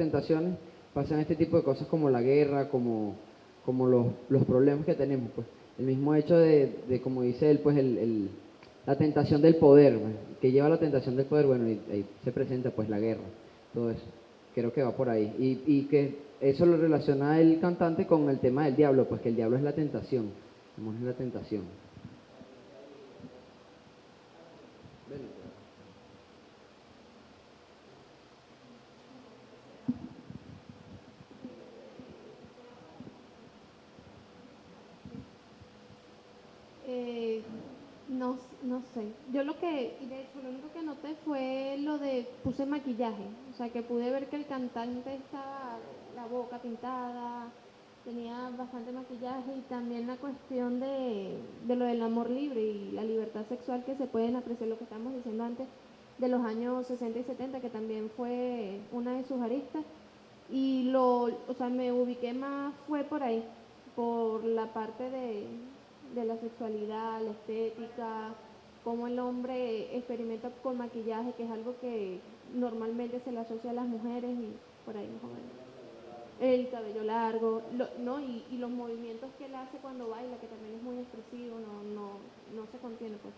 tentaciones, pasan este tipo de cosas como la guerra, como los problemas que tenemos, pues. El mismo hecho de como dice él, pues la tentación del poder, pues, que lleva a la tentación del poder, bueno, y ahí se presenta pues la guerra, todo eso. Creo que va por ahí. Y que eso lo relaciona el cantante con el tema del diablo, pues que el diablo es la tentación, el demonio es la tentación. Eh, no, no sé. Yo y de hecho, lo único que noté fue lo de, puse maquillaje. O sea, que pude ver que el cantante estaba la boca pintada, tenía bastante maquillaje y también la cuestión de lo del amor libre y la libertad sexual que se pueden apreciar, lo que estábamos diciendo antes, de los años 60 y 70, que también fue una de sus aristas. O sea, me ubiqué más, fue por ahí, por la parte de la sexualidad, la estética, cómo el hombre experimenta con maquillaje, que es algo que normalmente se le asocia a las mujeres y por ahí más o menos. El cabello largo, no, y los movimientos que él hace cuando baila, que también es muy expresivo, no se contiene, pues.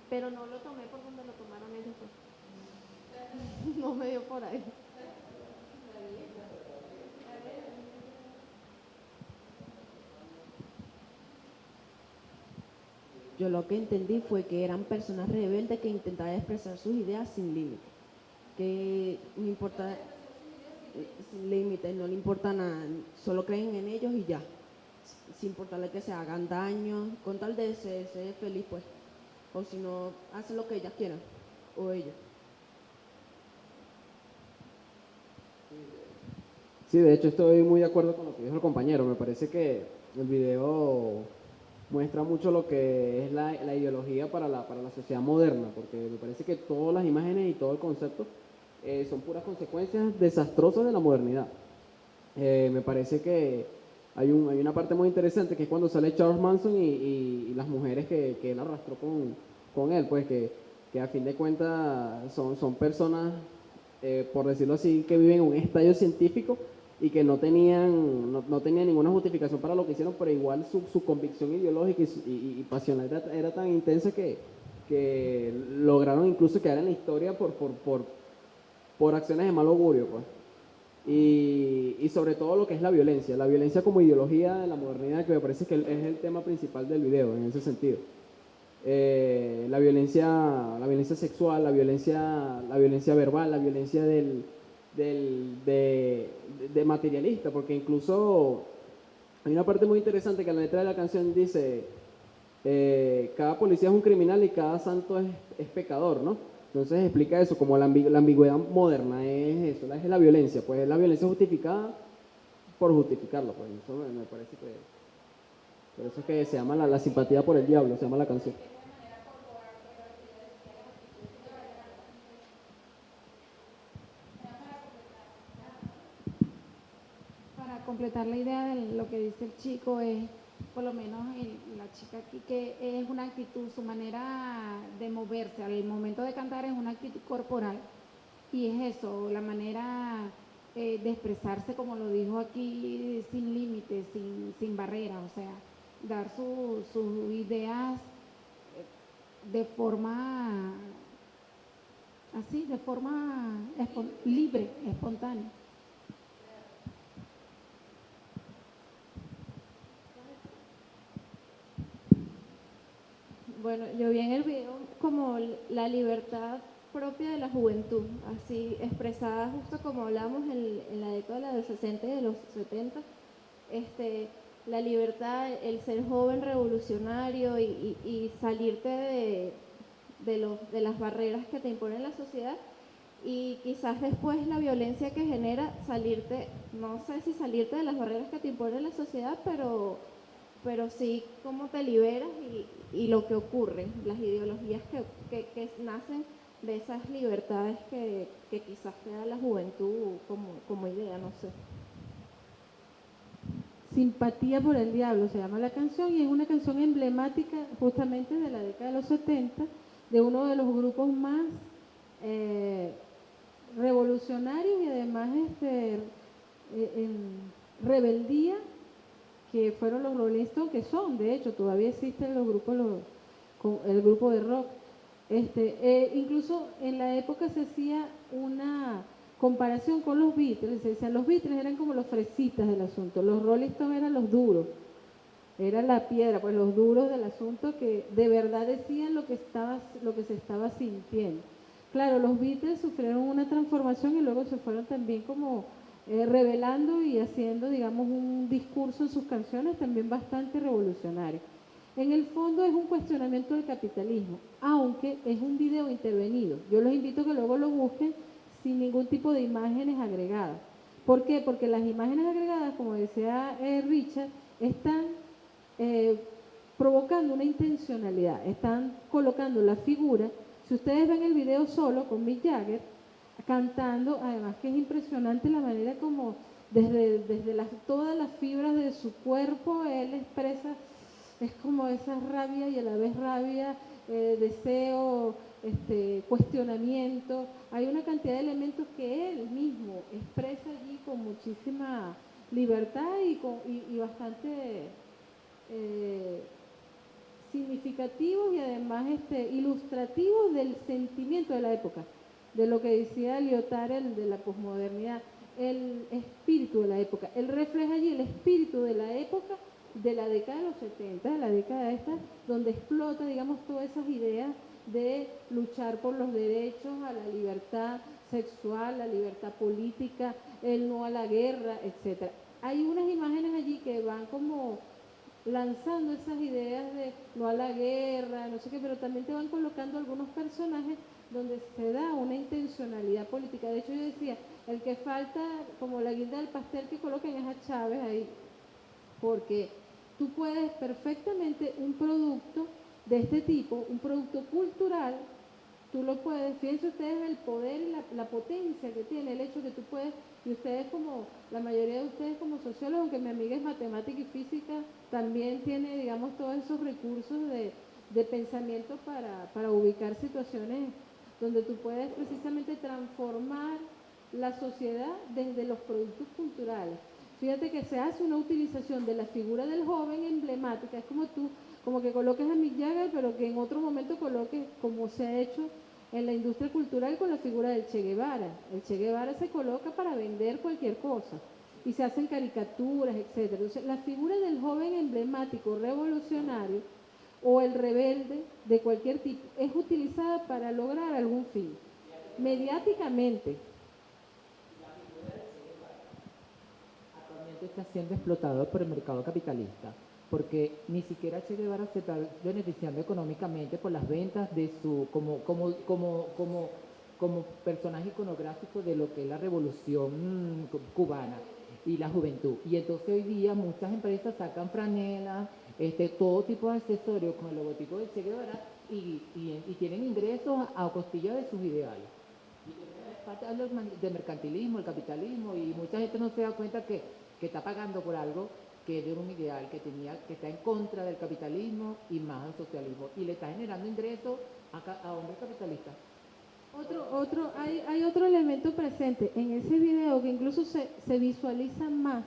Pero no lo tomé por donde lo tomaron ellos, pues. No me dio por ahí. Yo lo que entendí fue que eran personas rebeldes que intentaban expresar sus ideas sin límite. Que no importa, sin límite, no le importa nada, solo creen en ellos y ya. Sin importarle que se hagan daño, con tal de ser feliz, pues. O si no, hacen lo que ellas quieran, o ellos. Sí, de hecho estoy muy de acuerdo con lo que dijo el compañero. Me parece que el video muestra mucho lo que es la ideología para la sociedad moderna, porque me parece que todas las imágenes y todo el concepto son puras consecuencias desastrosas de la modernidad. Me parece que hay una parte muy interesante que es cuando sale Charles Manson y las mujeres que él arrastró con él, pues que a fin de cuentas son personas, por decirlo así, que viven en un estadio científico y que no tenían ninguna justificación para lo que hicieron, pero igual su convicción ideológica y pasional era tan intensa que lograron incluso quedar en la historia por acciones de mal augurio, pues. Y sobre todo lo que es la violencia como ideología de la modernidad, que me parece que es el tema principal del video en ese sentido. La violencia sexual, la violencia verbal, la violencia de materialista, porque incluso hay una parte muy interesante que en la letra de la canción dice, cada policía es un criminal y cada santo es pecador, ¿no? Entonces explica eso, como la ambigüedad moderna es eso, es la violencia, pues es la violencia justificada por justificarlo, pues eso me parece que, por eso es que se llama la simpatía por el diablo, se llama la canción. Para completar la idea de lo que dice el chico, es por lo menos la chica aquí, que es una actitud, su manera de moverse al momento de cantar es una actitud corporal y es eso, la manera de expresarse, como lo dijo aquí, sin límites, sin barreras, o sea, dar sus ideas de forma así, de forma libre, espontánea. Bueno, yo vi en el video como la libertad propia de la juventud, así expresada justo como hablamos en la década de los 60 y de los 70, este, la libertad, el ser joven revolucionario y salirte de las barreras que te impone la sociedad y quizás después la violencia que genera salirte, no sé si salirte de las barreras que te impone la sociedad, pero sí cómo te liberas y lo que ocurre, las ideologías que nacen de esas libertades que quizás te da la juventud como idea, no sé. Simpatía por el diablo se llama la canción y es una canción emblemática justamente de la década de los 70 de uno de los grupos más revolucionarios y además en rebeldía, que fueron los Rolling Stones, que son, de hecho, todavía existen los grupos, el grupo de rock. Incluso en la época se hacía una comparación con los Beatles, se decía, los Beatles eran como los fresitas del asunto, los Rolling Stones eran los duros, era la piedra, pues los duros del asunto que de verdad decían lo que se estaba sintiendo. Claro, los Beatles sufrieron una transformación y luego se fueron también como revelando y haciendo, digamos, un discurso en sus canciones también bastante revolucionario. En el fondo es un cuestionamiento del capitalismo, aunque es un video intervenido. Yo los invito a que luego lo busquen sin ningún tipo de imágenes agregadas. ¿Por qué? Porque las imágenes agregadas, como decía Richard, están provocando una intencionalidad, están colocando la figura. Si ustedes ven el video solo con Mick Jagger cantando, además que es impresionante la manera como desde todas las fibras de su cuerpo él expresa, es como esa rabia y a la vez rabia, deseo, cuestionamiento. Hay una cantidad de elementos que él mismo expresa allí con muchísima libertad y bastante significativos y además ilustrativos del sentimiento de la época, de lo que decía Lyotard de la posmodernidad, el espíritu de la época. Él refleja allí el espíritu de la época, de la década de los 70, la década esta, donde explota, digamos, todas esas ideas de luchar por los derechos, a la libertad sexual, la libertad política, el no a la guerra, etcétera. Hay unas imágenes allí que van como lanzando esas ideas de no a la guerra, no sé qué, pero también te van colocando algunos personajes donde se da una intencionalidad política. De hecho, yo decía, el que falta, como la guinda del pastel que coloquen es a Chávez ahí, porque tú puedes perfectamente un producto de este tipo, un producto cultural, tú lo puedes, fíjense ustedes el poder y la potencia que tiene el hecho que tú puedes, y ustedes como, la mayoría de ustedes como sociólogos, aunque mi amiga es matemática y física, también tiene, digamos, todos esos recursos de pensamiento para ubicar situaciones donde tú puedes precisamente transformar la sociedad desde los productos culturales. Fíjate que se hace una utilización de la figura del joven emblemática, es como tú, como que coloques a Mick Jagger, pero que en otro momento coloques, como se ha hecho en la industria cultural con la figura del Che Guevara. El Che Guevara se coloca para vender cualquier cosa y se hacen caricaturas, etcétera. Entonces, la figura del joven emblemático revolucionario o el rebelde de cualquier tipo es utilizada para lograr algún fin, mediáticamente. Actualmente está siendo explotado por el mercado capitalista, porque ni siquiera Che Guevara se está beneficiando económicamente por las ventas de su como personaje iconográfico de lo que es la revolución cubana y la juventud. Y entonces hoy día muchas empresas sacan franelas, todo tipo de accesorios con el logotipo de Che Guevara y tienen ingresos a costilla de sus ideales. Parte del mercantilismo, el capitalismo, y mucha gente no se da cuenta que está pagando por algo que es de un ideal que está en contra del capitalismo y más del socialismo, y le está generando ingresos a hombres capitalistas. Hay otro elemento presente en ese video que incluso se visualiza más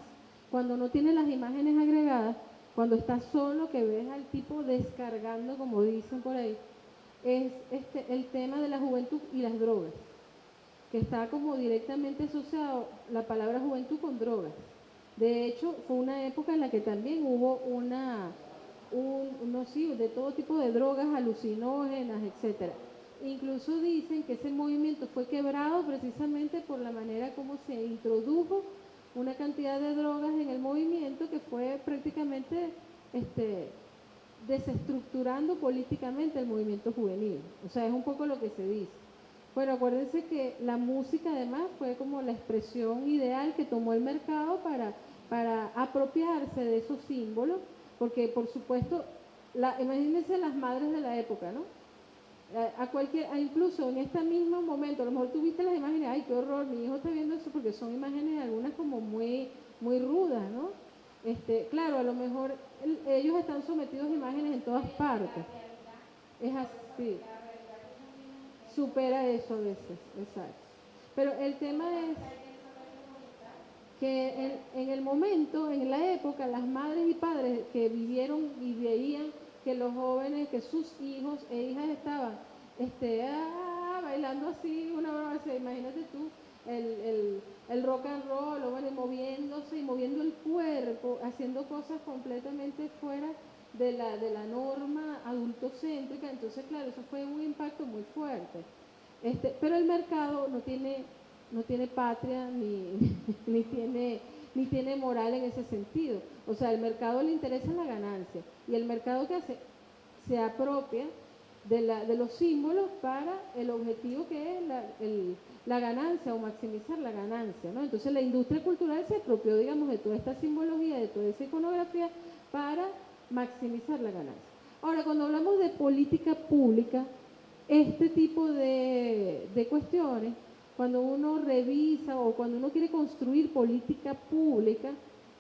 cuando no tiene las imágenes agregadas, cuando está solo, que ves al tipo descargando, como dicen por ahí, es el tema de la juventud y las drogas, que está como directamente asociado la palabra juventud con drogas. De hecho, fue una época en la que también hubo de todo tipo de drogas alucinógenas, etcétera. Incluso dicen que ese movimiento fue quebrado precisamente por la manera como se introdujo una cantidad de drogas en el movimiento que fue prácticamente desestructurando políticamente el movimiento juvenil. O sea, es un poco lo que se dice. Bueno, acuérdense que la música además fue como la expresión ideal que tomó el mercado para apropiarse de esos símbolos, porque por supuesto, imagínense las madres de la época, ¿no? Incluso en este mismo momento, a lo mejor tú viste las imágenes, ay, qué horror, mi hijo está viendo eso, porque son imágenes algunas como muy, muy rudas, ¿no? Claro, a lo mejor ellos están sometidos a imágenes en todas partes. Es así. Supera eso a veces, exacto. Pero el tema es que en el momento, en la época, las madres y padres que vivieron y veían que los jóvenes, que sus hijos e hijas estaban bailando así, una broma así, imagínate tú, el rock and roll, o bueno, moviéndose y moviendo el cuerpo, haciendo cosas completamente fuera de la norma adultocéntrica, entonces claro, eso fue un impacto muy fuerte. Pero el mercado no tiene patria ni tiene moral en ese sentido. O sea, el mercado le interesa la ganancia y el mercado que hace se apropia de los símbolos para el objetivo que es la ganancia o maximizar la ganancia, ¿no? Entonces la industria cultural se apropió, digamos, de toda esta simbología, de toda esa iconografía para maximizar la ganancia. Ahora, cuando hablamos de política pública, este tipo de cuestiones, cuando uno revisa o cuando uno quiere construir política pública,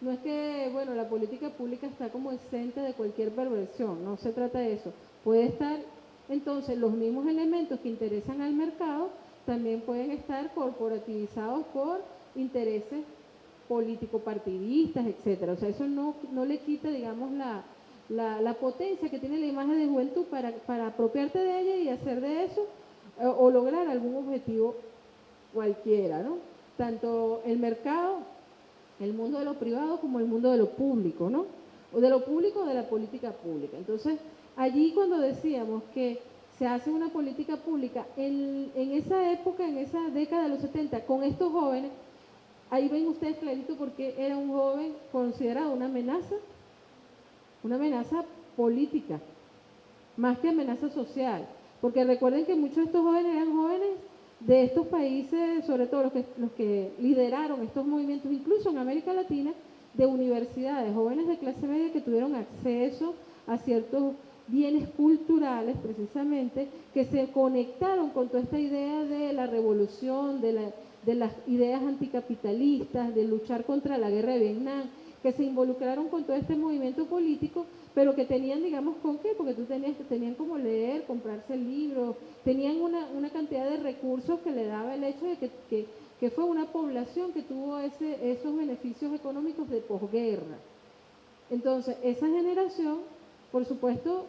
no es que, bueno, la política pública está como exenta de cualquier perversión, no se trata de eso. Puede estar, entonces, los mismos elementos que interesan al mercado también pueden estar corporativizados por intereses político-partidistas, etcétera. O sea, eso no le quita, digamos, la potencia que tiene la imagen de juventud para apropiarte de ella y hacer de eso o lograr algún objetivo cualquiera, ¿no? Tanto el mercado, el mundo de lo privado como el mundo de lo público, ¿no? O de lo público o de la política pública. Entonces, allí cuando decíamos que se hace una política pública en esa época, en esa década de los 70, con estos jóvenes, ahí ven ustedes clarito porque era un joven considerado una amenaza política, más que amenaza social. Porque recuerden que muchos de estos jóvenes eran jóvenes de estos países, sobre todo los que lideraron estos movimientos, incluso en América Latina, de universidades, jóvenes de clase media que tuvieron acceso a ciertos bienes culturales precisamente, que se conectaron con toda esta idea de la revolución, de las ideas anticapitalistas, de luchar contra la guerra de Vietnam, que se involucraron con todo este movimiento político, pero que tenían, digamos, ¿con qué? Porque tenían como leer, comprarse libros, tenían una cantidad de recursos que le daba el hecho de que fue una población que tuvo esos beneficios económicos de posguerra. Entonces, esa generación, por supuesto,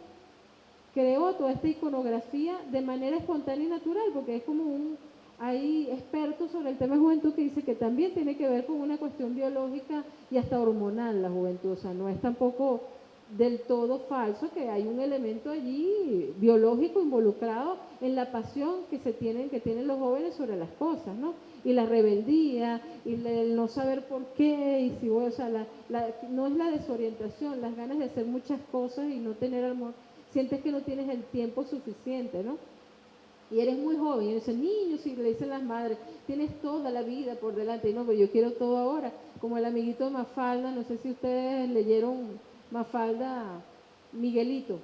creó toda esta iconografía de manera espontánea y natural, porque es como hay expertos sobre el tema de juventud que dicen que también tiene que ver con una cuestión biológica y hasta hormonal la juventud, o sea, no es tampoco del todo falso que hay un elemento allí biológico involucrado en la pasión que tienen los jóvenes sobre las cosas, ¿no? Y la rebeldía, y el no saber por qué, y si voy, o sea, no es la desorientación, las ganas de hacer muchas cosas y no tener amor, sientes que no tienes el tiempo suficiente, ¿no? Y eres muy joven, y ese niño, si le dicen las madres, tienes toda la vida por delante, y no, pero yo quiero todo ahora, como el amiguito de Mafalda, no sé si ustedes leyeron Mafalda, Miguelito,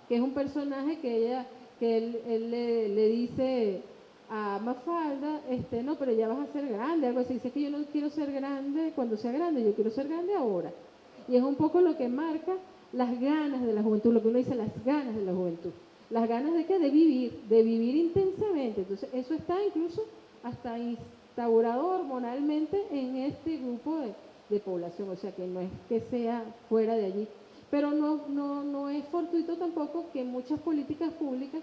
que es un personaje que él le dice a Mafalda, no, pero ya vas a ser grande, algo así, dice que yo no quiero ser grande cuando sea grande, yo quiero ser grande ahora. Y es un poco lo que marca las ganas de la juventud, lo que uno dice, las ganas de la juventud. ¿Las ganas de qué? De vivir intensamente. Entonces, eso está incluso hasta instaurado hormonalmente en este grupo de población, o sea que no es que sea fuera de allí. Pero no es fortuito tampoco que muchas políticas públicas